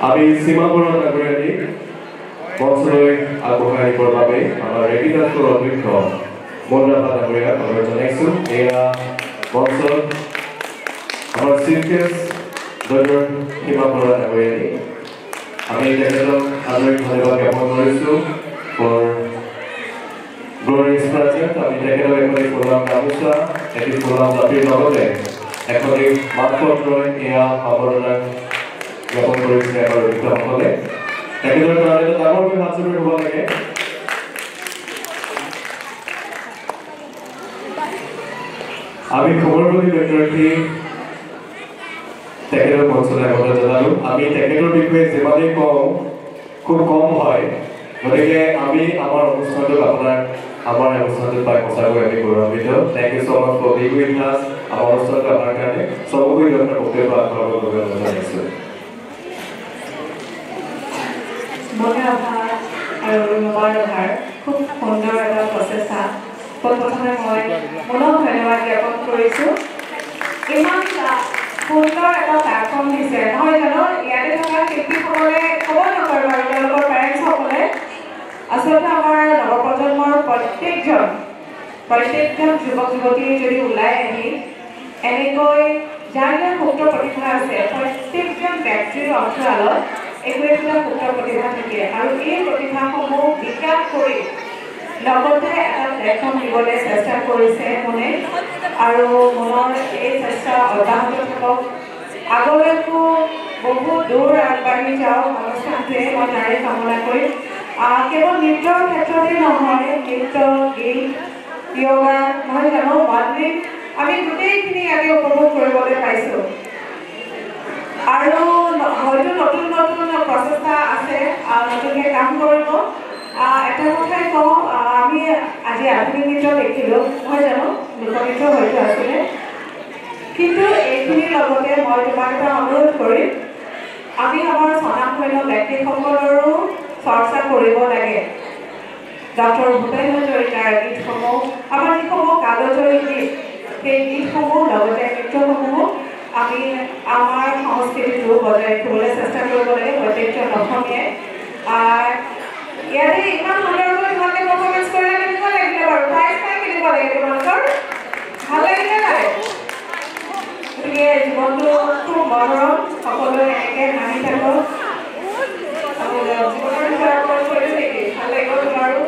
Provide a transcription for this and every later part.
আমি সীমা বৰুৱা ডাঙৰীয়ানী মঞ্চলৈ আগবঢ়াই নিবৰ বাবে আমাৰ ৰেডিডাৰ স্কুলৰ অধ্যক্ষ মনৰাপা ডাঙৰীয়াক অনুৰোধ জনাইছোঁ। এয়া মঞ্চত আমাৰ চিফ ডক্টৰ সীমা বৰুৱা ডাঙৰীয়ানী। আমি তেখেতক আন্তৰিক ধন্যবাদ জ্ঞাপন কৰিছোঁ ফৰ গ্লৰিয়াছ প্ৰেজেন্ট। আমি তেখেতক এখনি ফুলাম গামোচা, এটি ফুলাম জাপিৰ লগতে এখনি মানপত্ৰ এয়া সম্বৰ্ধনা জ্ঞাপন কৰিছে আমাৰ অতিথিসকলে। তেখেতৰ কাৰণে ডাঙৰকৈ হাত জোৰ হ'ব লাগে। আমি খবৰবাতী ব্যক্তিগৰাকী তেখেতৰ মঞ্চলৈ আগতে জনালোঁ। আমি তেখেতৰ বিষয়ে যিমানেই কওঁ খুব কম হয়, গতিকে আমি আমাৰ অনুষ্ঠানটোত আপোনাৰ আমাৰ অনুষ্ঠানটোত পাই সঁচাকৈ আমি গৌৰৱান্বিত। Thank you so' much for being with us. আমাৰ অনুষ্ঠানটো আপোনাৰ কাৰণে চবকৈ আপোনাৰ বক্তব্য আগবঢ়াবৰ বাবে অনুৰোধ জনাইছোঁ। মনে অহা আৰু মনৰ অহাৰ খুব সুন্দৰ এটা প্ৰচেষ্টা। প্ৰথমে মই মনত ধন্যবাদ জ্ঞাপন কৰিছোঁ। ইমান সুন্দৰ এটা প্লেটফৰ্ম দিছে নহয় জানো? ইয়াতে থকা শিল্পীসকলে ক'ব নকৰে বাৰু, তেওঁলোকৰ পেৰেণ্টছসকলে আচলতে আমাৰ নৱপ্ৰজন্মৰ প্ৰত্যেকজন যুৱক যুৱতী যদি ওলাই আহি এনেকৈ যাৰ যাৰ সুপ্ত প্ৰতিভা আছে, প্ৰত্যেকজন ব্যক্তিৰ অন্তৰালত একো একোটা সুপ্ত প্ৰতিভা থাকে আৰু এই প্ৰতিভাসমূহ বিকাশ কৰি লগতে এটা প্লেটফৰ্ম দিবলৈ চেষ্টা কৰিছে মনে, আৰু মনৰ এই চেষ্টা অব্যাহত থাকক। আগলৈকো বহু দূৰ আগবাঢ়ি যাওক অনুষ্ঠানটোৱে, মই তাৰে কামনা কৰিম। কেৱল নৃত্যৰ ক্ষেত্ৰতে নহয়, নৃত্য, গীত, য়োগা নহয় জানো, মডেলিং, আমি গোটেইখিনি ইয়াতে উপভোগ কৰিবলৈ পাইছোঁ। আৰু হয়তো নতুন নতুন প্ৰচেষ্টা আছে, নতুনকৈ কাম কৰিব। এটা কথাই কওঁ, আমি আজি আধুনিক নৃত্য দেখিলোঁ নহয় জানো, লোকনৃত্য হয়তো আছিলে, কিন্তু এইখিনিৰ লগতে মই তোমাক এটা অনুৰোধ কৰিম, আমি আমাৰ স্বনামধন্য ব্যক্তিসকলৰো চৰ্চা কৰিব লাগে। ডক্টৰ ভূপেন হাজৰিকাৰ গীতসমূহ, আমাৰ যিসমূহ কালজয়ী গীত, সেই গীতসমূহ লগতে নৃত্যসমূহ আমি আমাৰ সংস্কৃতিটো বজাই ৰাখিবলৈ চেষ্টা কৰিব লাগে প্ৰত্যেকজন অসমীয়াই। ইয়াতে ইমান সুন্দৰকৈ তোমালোকে পাৰফৰ্মেঞ্চ কৰিলে কেনেকুৱা লাগিলে বাৰু? প্ৰাইজ পাই কেনেকুৱা লাগে তোমালোকৰ? ভাল লাগিলে নাই? গতিকে জীৱনটো খুব মনোৰম, সকলোৱে এনেকৈ হাঁহি থাকক। জীৱনৰ বিষয়ে অকল কৰিলোঁ নেকি? ভাল লাগিব তোমাৰো?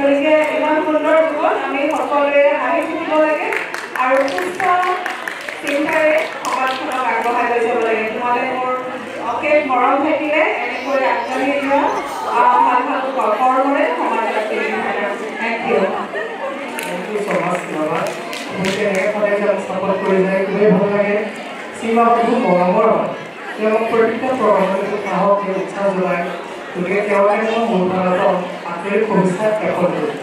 গতিকে ইমান সুন্দৰ জীৱন আমি সকলোৱে হাঁহি থাকিব লাগে আৰু সুস্থ চিন্তাৰে সমাজখনক আগবঢ়াই লৈ যাব লাগে। তোমালে মোৰ অশেষ মৰম থাকিলে এনেকৈ আগবাঢ়ি যোৱা, ভাল ভাল কৰ্মৰে সমাজত থেংক ইউ। সাপোৰ্ট কৰে যায়, খুবই ভালো লাগে। সীমা খুব মৰমৰ হয়, তেওঁলোক প্ৰত্যেকটা প্ৰগ্ৰামতে সাহস উৎসাহ যোগায়। গতিকে তেওঁলোকে মোৰ ফালৰ পৰা আন্তৰিক শুভেচ্ছা জ্ঞাপন কৰোঁ।